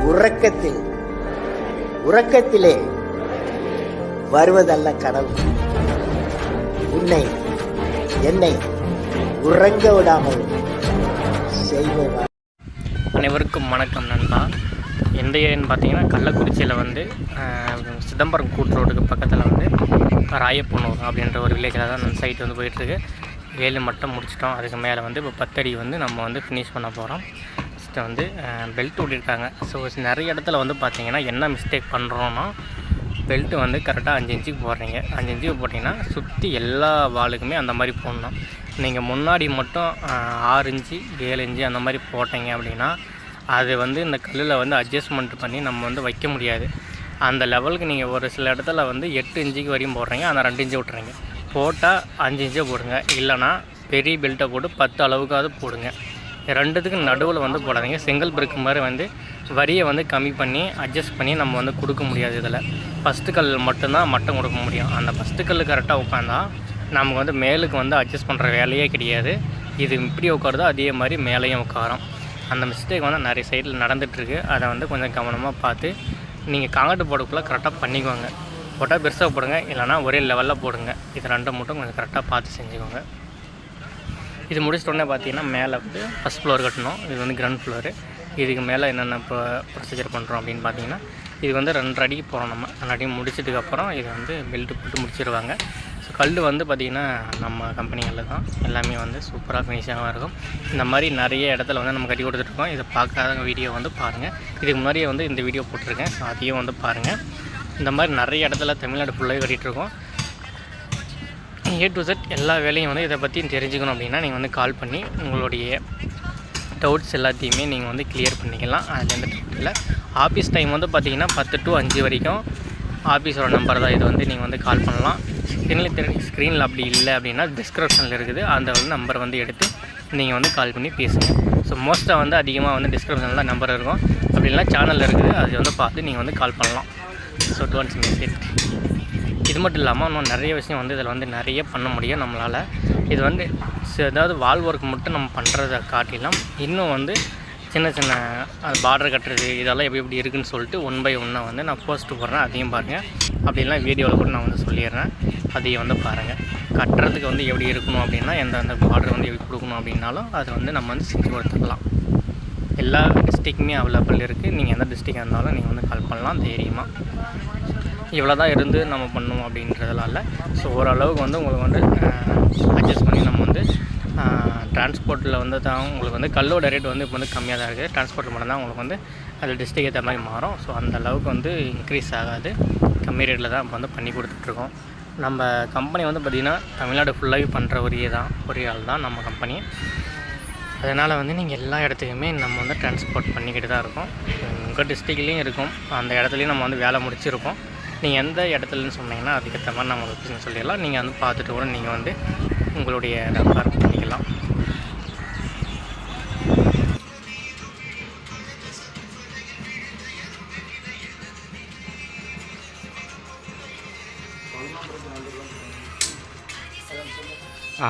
உறக்கத்திலே வருவதல்ல கனவு, என்னை உறங்க விடாமல் செய்வதா. அனைவருக்கும் வணக்கம் நண்பா. எந்த ஏரியான்னு பார்த்தீங்கன்னா கள்ளக்குறிச்சியில் வந்து சிதம்பரம் கூட்டு பக்கத்தில் வந்து ராயப்பனூர் அப்படின்ற ஒரு வில்லேஜில் தான் நம்ம சைட் வந்து போயிட்டுருக்கு. 7 மட்டும் முடிச்சிட்டோம். அதுக்கு மேலே வந்து இப்போ 10 அடி வந்து நம்ம வந்து ஃபினிஷ் பண்ண போகிறோம். ஃபஸ்ட்டு வந்து பெல்ட் ஓட்டியிருக்காங்க. ஸோ நிறைய இடத்துல வந்து பார்த்திங்கன்னா என்ன மிஸ்டேக் பண்ணுறோன்னா, பெல்ட்டு வந்து கரெக்டாக 5 இன்ச்சுக்கு போடுறீங்க. 5 இன்ச்சுக்கு போட்டிங்கன்னா சுற்றி எல்லா வாளுக்குமே அந்த மாதிரி போடணும். நீங்கள் முன்னாடி மட்டும் 6 இன்ச்சு 7 இன்ச்சு அந்த மாதிரி போட்டிங்க அப்படின்னா அது வந்து இந்த கல்லில் வந்து அட்ஜஸ்ட்மெண்ட் பண்ணி நம்ம வந்து வைக்க முடியாது. அந்த லெவலுக்கு நீங்கள் ஒரு சில இடத்துல வந்து 8 இன்ச்சுக்கு வரையும் போடுறீங்க, ஆனால் 2 இன்ச்சு விட்டுறீங்க. போட்டால் 5 இன்ச்சே போடுங்க, இல்லைனா பெரிய பெல்ட்டை போட்டு 10 அளவுக்காவது போடுங்க. ரெண்டுத்துக்கு நடுவில் வந்து போடாதீங்க. செங்கல் பிரிக்கு மாதிரி வந்து வரியை வந்து கம்மி பண்ணி அட்ஜஸ்ட் பண்ணி நம்ம வந்து கொடுக்க முடியாது. இதில் ஃபஸ்ட்டு கல் மட்டும்தான் மட்டம் கொடுக்க முடியும். அந்த ஃபஸ்ட்டு கல் கரெக்டாக உட்காந்தா நமக்கு வந்து மேலுக்கு வந்து அட்ஜஸ்ட் பண்ணுற வேலையே கிடையாது. இது இப்படி உட்காருதோ அதே மாதிரி மேலேயும் உட்காரும். அந்த மிஸ்டேக் வந்து நிறைய சைடில் நடந்துகிட்ருக்கு. அதை வந்து கொஞ்சம் கவனமாக பார்த்து நீங்கள் காங்கிரீட் போடக்குள்ளே கரெக்டாக பண்ணிக்கோங்க. போட்டால் பெருசாக போடுங்க, இல்லைனா ஒரே லெவலில் போடுங்க. இது ரெண்டும் மட்டும் கொஞ்சம் கரெக்டாக பார்த்து செஞ்சுக்கோங்க. இது முடிச்சிட்டோடனே பார்த்தீங்கன்னா மேலே வந்து ஃபஸ்ட் ஃப்ளோர் கட்டணும். இது வந்து கிரவுண்ட் ஃப்ளோரு. இதுக்கு மேலே என்னென்ன இப்போ ப்ரொசீஜர் பண்ணுறோம் அப்படின்னு பார்த்தீங்கன்னா, இது வந்து 2 அடிக்கு போகிறோம். நம்ம 2 அடி முடிச்சதுக்கப்புறம் இது வந்து பெல்ட்டு போட்டு முடிச்சிடுவாங்க. ஸோ கல் வந்து பார்த்திங்கன்னா நம்ம கம்பெனிகளில் தான் எல்லாமே வந்து சூப்பராக ஃபினிஷாகவும் இருக்கும். இந்த மாதிரி நிறைய இடத்துல வந்து நம்ம கட்டி கொடுத்துட்ருக்கோம். இதை பார்க்காத வீடியோ வந்து பாருங்கள். இதுக்கு முன்னாடியே வந்து இந்த வீடியோ போட்டிருக்கேன், ஸோ அதையும் வந்து பாருங்கள். இந்த மாதிரி நிறைய இடத்துல தமிழ்நாடு ஃபுல்லாகவே கட்டிகிட்ருக்கோம். A to Z எல்லா வேலையும் வந்து இதை பற்றி தெரிஞ்சுக்கணும் அப்படின்னா நீங்கள் வந்து கால் பண்ணி உங்களுடைய டவுட்ஸ் எல்லாத்தையுமே நீங்கள் வந்து கிளியர் பண்ணிக்கலாம். அதில் எந்த டவுட் இல்லை. ஆஃபீஸ் டைம் வந்து பார்த்திங்கன்னா 10 to 5 வரைக்கும் ஆஃபீஸோட நம்பர் தான். இது வந்து நீங்கள் வந்து கால் பண்ணலாம். ஸ்க்ரீனில் அப்படி இல்லை அப்படின்னா டிஸ்கிரிப்ஷனில் இருக்குது. அந்த வந்து நம்பர் வந்து எடுத்து நீங்கள் வந்து கால் பண்ணி பேசுங்க. ஸோ மோஸ்ட்டாக வந்து அதிகமாக வந்து டிஸ்கிரிப்ஷனில் தான் நம்பர் இருக்கும். அப்படின்னா சேனலில் இருக்குது, அது வந்து பார்த்து நீங்கள் வந்து கால் பண்ணலாம். So don'ts miss it. இது மட்டும் இல்லாமல் இன்னும் நிறைய விஷயம் வந்து இதில் வந்து நிறைய பண்ண முடியும் நம்மளால். இது வந்து ஏதாவது வால் ஒர்க் மட்டும் நம்ம பண்ணுறதை காட்டிலும் இன்னும் வந்து சின்ன சின்ன பார்டர் கட்டுறது இதெல்லாம் எப்படி இருக்குதுன்னு சொல்லிட்டு 1 by 1 வந்து நான் போஸ்ட்டு போடுறேன். அதையும் பாருங்கள். அப்படிலாம் வீடியோவில் கூட நான் வந்து சொல்லிடுறேன், அதையும் வந்து பாருங்கள். கட்டுறதுக்கு வந்து எப்படி இருக்கணும் அப்படின்னா எந்தெந்த பார்டர் வந்து எப்படி கொடுக்கணும் அப்படின்னாலும் அதை வந்து நம்ம வந்து செஞ்சு கொடுத்துக்கலாம். எல்லா டிஸ்ட்ரிக்குமே அவைலபிள் இருக்குது. நீங்கள் எந்த டிஸ்ட்ரிக்டாக இருந்தாலும் நீங்கள் வந்து கால் பண்ணலாம் தைரியமாக. இவ்வளோ தான் இருந்து நம்ம பண்ணணும் அப்படின்றதுனால ஸோ ஓரளவுக்கு வந்து உங்களுக்கு வந்து அட்ஜஸ்ட் பண்ணி நம்ம வந்து டிரான்ஸ்போர்ட்டில் வந்து தான் உங்களுக்கு வந்து கல்லோட ரேட் வந்து இப்போ வந்து கம்மியாக தான் இருக்குது. டிரான்ஸ்போர்ட் மட்டும் தான் உங்களுக்கு வந்து அது டிஸ்ட்ரிக் ஏற்ற மாதிரி மாறும். ஸோ அந்த அளவுக்கு வந்து இன்க்ரீஸ் ஆகாது. கம்மி ரேட்டில் தான் இப்போ வந்து பண்ணி கொடுத்துட்ருக்கோம். நம்ம கம்பெனி வந்து பார்த்திங்கன்னா தமிழ்நாடு ஃபுல்லாகவே பண்ணுற ஒரே ஆள் தான் நம்ம கம்பெனி. அதனால் வந்து நீங்கள் எல்லா இடத்துக்குமே நம்ம வந்து டிரான்ஸ்போர்ட் பண்ணிக்கிட்டு தான் இருக்கோம். உங்கள் டிஸ்ட்ரிக்ட்லேயும் இருக்கும், அந்த இடத்துலையும் நம்ம வந்து வேலை முடிச்சிருக்கோம். நீங்கள் எந்த இடத்துலன்னு சொன்னீங்கன்னா அதுக்கேற்ற மாதிரி நம்ம லொக்கேஷன் சொல்லிடலாம். நீங்கள் வந்து பார்த்துட்டு கூட நீங்கள் வந்து உங்களுடைய ரெஃபர் பண்ணிக்கலாம். ஆ